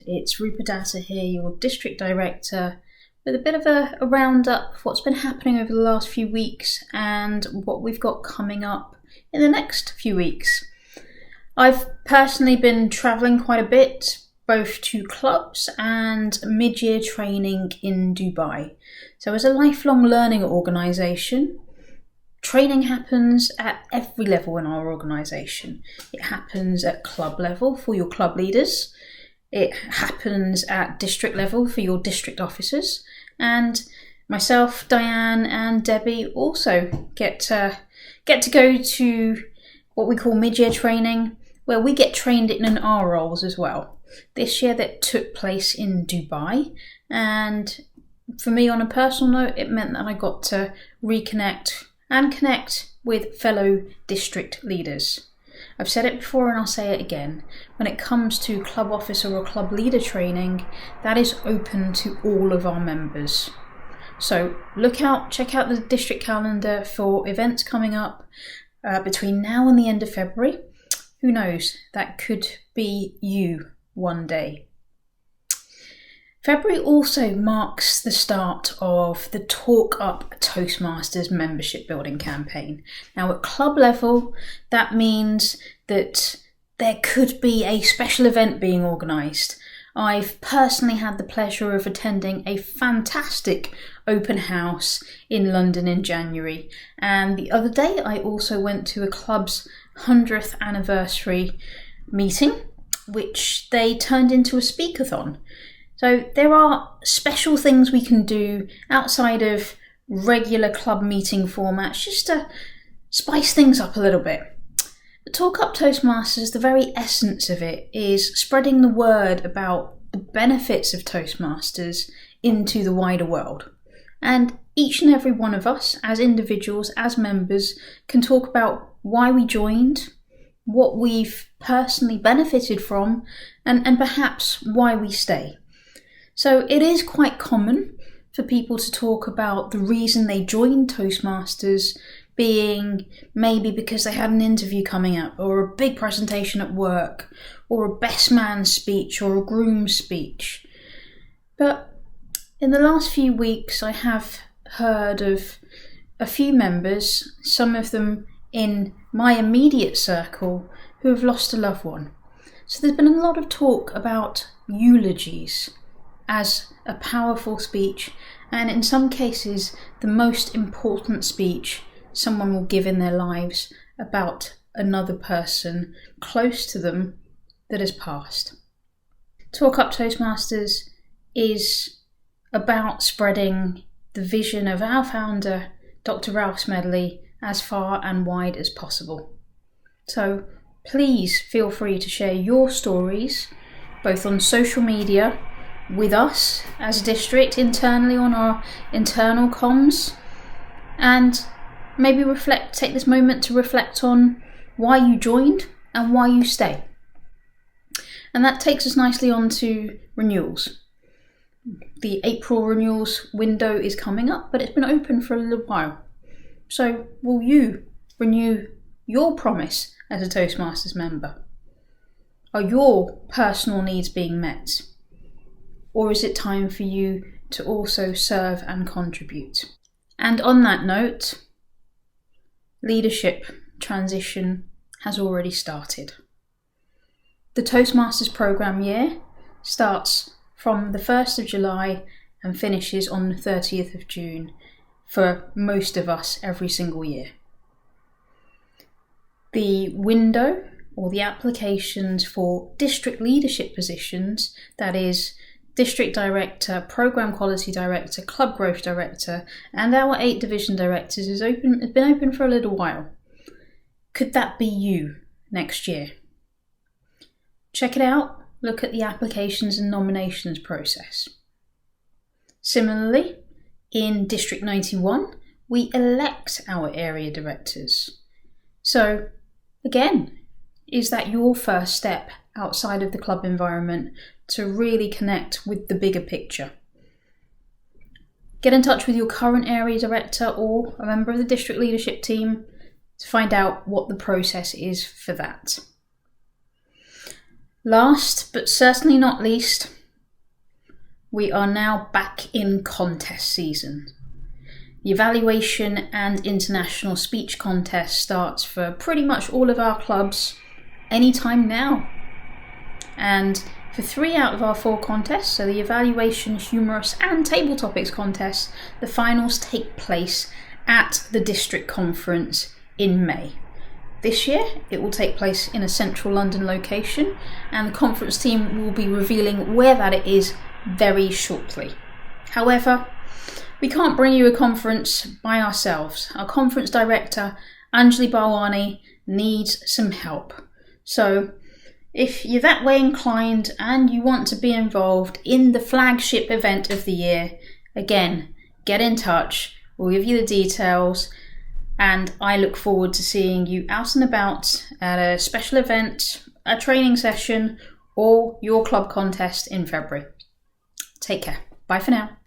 It's Rupa Datta here, your District Director, with a bit of a roundup of what's been happening over the last few weeks and what we've got coming up in the next few weeks. I've personally been travelling quite a bit, both to clubs and mid-year training in Dubai. So as a lifelong learning organisation, training happens at every level in our organisation. It happens at club level for your club leaders. It happens at district level for your district officers, and myself, Diane and Debbie also get to go to what we call mid-year training, where we get trained in our roles as well. This year that took place in Dubai, and for me on a personal note, it meant that I got to reconnect and connect with fellow district leaders. I've said it before and I'll say it again. When it comes to club officer or club leader training, that is open to all of our members. So check out the district calendar for events coming up between now and the end of February. Who knows, that could be you one day. February also marks the start of the Up Toastmasters membership building campaign. Now at club level, that means that there could be a special event being organised. I've personally had the pleasure of attending a fantastic open house in London in January, and the other day I also went to a club's 100th anniversary meeting, which they turned into a speakathon. So there are special things we can do outside of regular club meeting formats just to spice things up a little bit. The Up Toastmasters, the very essence of it is spreading the word about the benefits of Toastmasters into the wider world. And each and every one of us, as individuals, as members, can talk about why we joined, what we've personally benefited from, and perhaps why we stay. So it is quite common for people to talk about the reason they joined Toastmasters being maybe because they had an interview coming up, or a big presentation at work, or a best man speech, or a groom speech. But in the last few weeks I have heard of a few members, some of them in my immediate circle, who have lost a loved one. So there's been a lot of talk about eulogies as a powerful speech, and in some cases the most important speech someone will give in their lives about another person close to them that has passed. Up Toastmasters is about spreading the vision of our founder, Dr. Ralph Smedley, as far and wide as possible. So please feel free to share your stories, both on social media, with us as a district, internally on our internal comms, and maybe take this moment to reflect on why you joined and why you stay. And that takes us nicely on to renewals. The April renewals window is coming up, but it's been open for a little while. So will you renew your promise as a Toastmasters member? Are your personal needs being met? Or is it time for you to also serve and contribute? And on that note, leadership transition has already started. The Toastmasters programme year starts from the 1st of July and finishes on the 30th of June for most of us every single year. The window or the applications for district leadership positions, that is District Director, Programme Quality Director, Club Growth Director, and our 8 division directors has been open for a little while. Could that be you next year? Check it out, look at the applications and nominations process. Similarly, in District 91, we elect our area directors. So, again, is that your first step outside of the club environment to really connect with the bigger picture? Get in touch with your current area director or a member of the district leadership team to find out what the process is for that. Last but certainly not least, we are now back in contest season. The evaluation and international speech contest starts for pretty much all of our clubs anytime now. And for 3 out of our 4 contests, so the evaluation, humorous and table topics contests, the finals take place at the district conference in May. This year it will take place in a central London location, and the conference team will be revealing where that is very shortly. However, we can't bring you a conference by ourselves. Our conference director, Anjali Bawani, needs some help. So if you're that way inclined and you want to be involved in the flagship event of the year, again, get in touch. We'll give you the details, and I look forward to seeing you out and about at a special event, a training session, or your club contest in February. Take care. Bye for now.